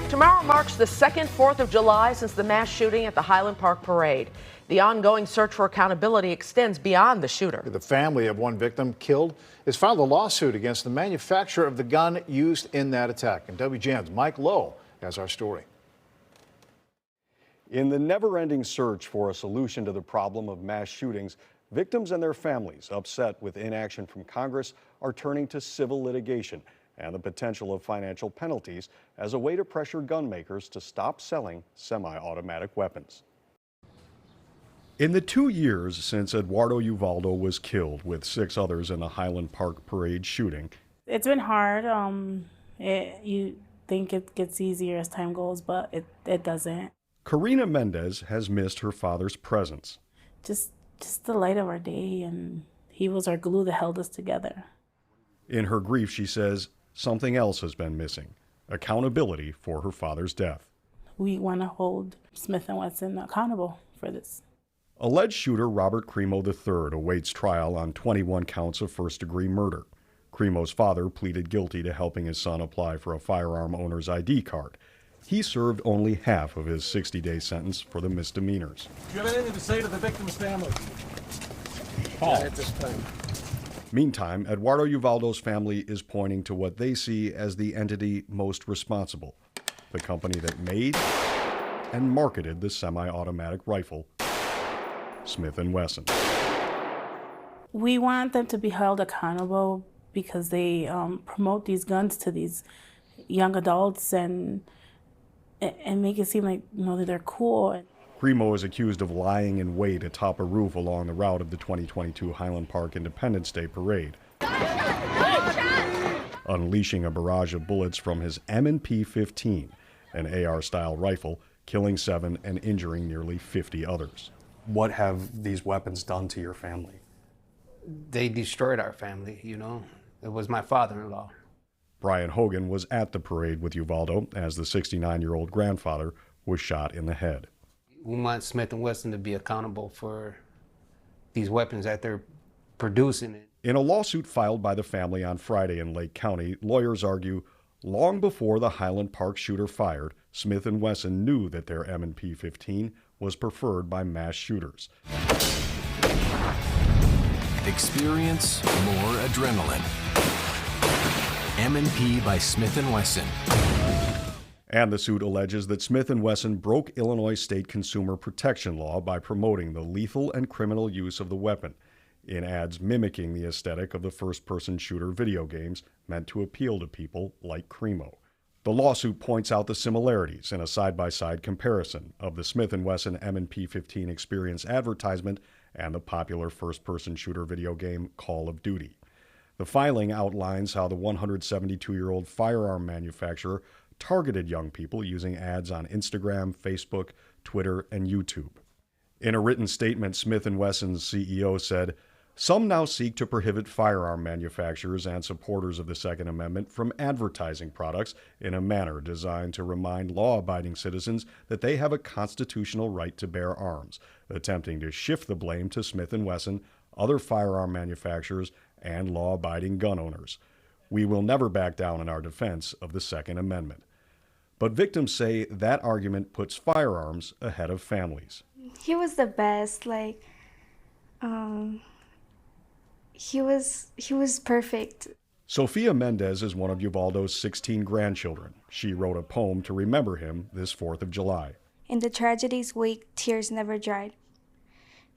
Tomorrow marks the second 4th of July since the mass shooting at the Highland Park Parade. The ongoing search for accountability extends beyond the shooter. The family of one victim killed has filed a lawsuit against the manufacturer of the gun used in that attack. And WGN's Mike Lowe has our story. In the never-ending search for a solution to the problem of mass shootings, victims and their families, upset with inaction from Congress, are turning to civil litigation and the potential of financial penalties as a way to pressure gun makers to stop selling semi-automatic weapons. In the 2 years since Eduardo Uvaldo was killed with 6 others in the Highland Park Parade shooting, it's been hard. You think it gets easier as time goes, but it doesn't. Karina Mendez has missed her father's presence. Just the light of our day, and he was our glue that held us together. In her grief, she says something else has been missing: accountability for her father's death. We want to hold Smith & Wesson accountable for this. Alleged shooter Robert Crimo III awaits trial on 21 counts of first-degree murder. Crimo's father pleaded guilty to helping his son apply for a firearm owner's ID card. He served only half of his 60-day sentence for the misdemeanors. Do you have anything to say to the victim's family? Paul. At this time. Meantime, Eduardo Uvaldo's family is pointing to what they see as the entity most responsible: the company that made and marketed the semi-automatic rifle, Smith & Wesson. We want them to be held accountable because they promote these guns to these young adults and make it seem like, you know, that they're cool. Crimo is accused of lying in wait atop a roof along the route of the 2022 Highland Park Independence Day Parade, unleashing a barrage of bullets from his M&P 15, an AR-style rifle, killing 7 and injuring nearly 50 others. What have these weapons done to your family? They destroyed our family, you know. It was my father-in-law. Brian Hogan was at the parade with Uvaldo as the 69-year-old grandfather was shot in the head. We want Smith & Wesson to be accountable for these weapons that they're producing. In a lawsuit filed by the family on Friday in Lake County, lawyers argue long before the Highland Park shooter fired, Smith & Wesson knew that their M&P 15 was preferred by mass shooters. Experience more adrenaline. M&P by Smith & Wesson. And the suit alleges that Smith & Wesson broke Illinois state consumer protection law by promoting the lethal and criminal use of the weapon in ads mimicking the aesthetic of the first-person shooter video games meant to appeal to people like Crimo. The lawsuit points out the similarities in a side-by-side comparison of the Smith & Wesson M&P 15 Experience advertisement and the popular first-person shooter video game Call of Duty. The filing outlines how the 172-year-old firearm manufacturer targeted young people using ads on Instagram, Facebook, Twitter, and YouTube. In a written statement, Smith & Wesson's CEO said, "Some now seek to prohibit firearm manufacturers and supporters of the Second Amendment from advertising products in a manner designed to remind law-abiding citizens that they have a constitutional right to bear arms, attempting to shift the blame to Smith & Wesson, other firearm manufacturers, and law-abiding gun owners. We will never back down in our defense of the Second Amendment." But victims say that argument puts firearms ahead of families. He was the best. He was perfect. Sophia Mendez is one of Uvaldo's 16 grandchildren. She wrote a poem to remember him this 4th of July. In the tragedy's wake, tears never dried.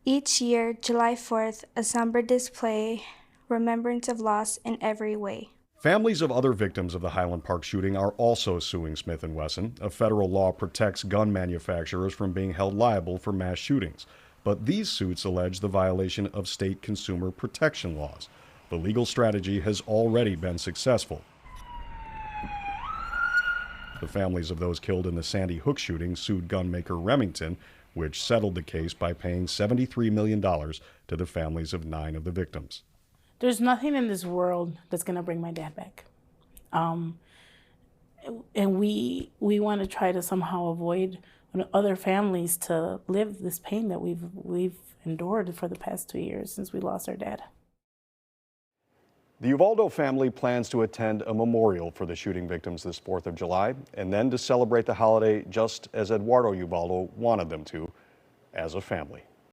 Each year, July 4th, a somber display, remembrance of loss in every way. Families of other victims of the Highland Park shooting are also suing Smith & Wesson. A federal law protects gun manufacturers from being held liable for mass shootings. But these suits allege the violation of state consumer protection laws. The legal strategy has already been successful. The families of those killed in the Sandy Hook shooting sued gunmaker Remington, which settled the case by paying $73 million to the families of 9 of the victims. There's nothing in this world that's going to bring my dad back. And we want to try to somehow avoid other families to live this pain that we've endured for the past 2 years since we lost our dad. The Ubaldo family plans to attend a memorial for the shooting victims this 4th of July and then to celebrate the holiday just as Eduardo Ubaldo wanted them to, as a family.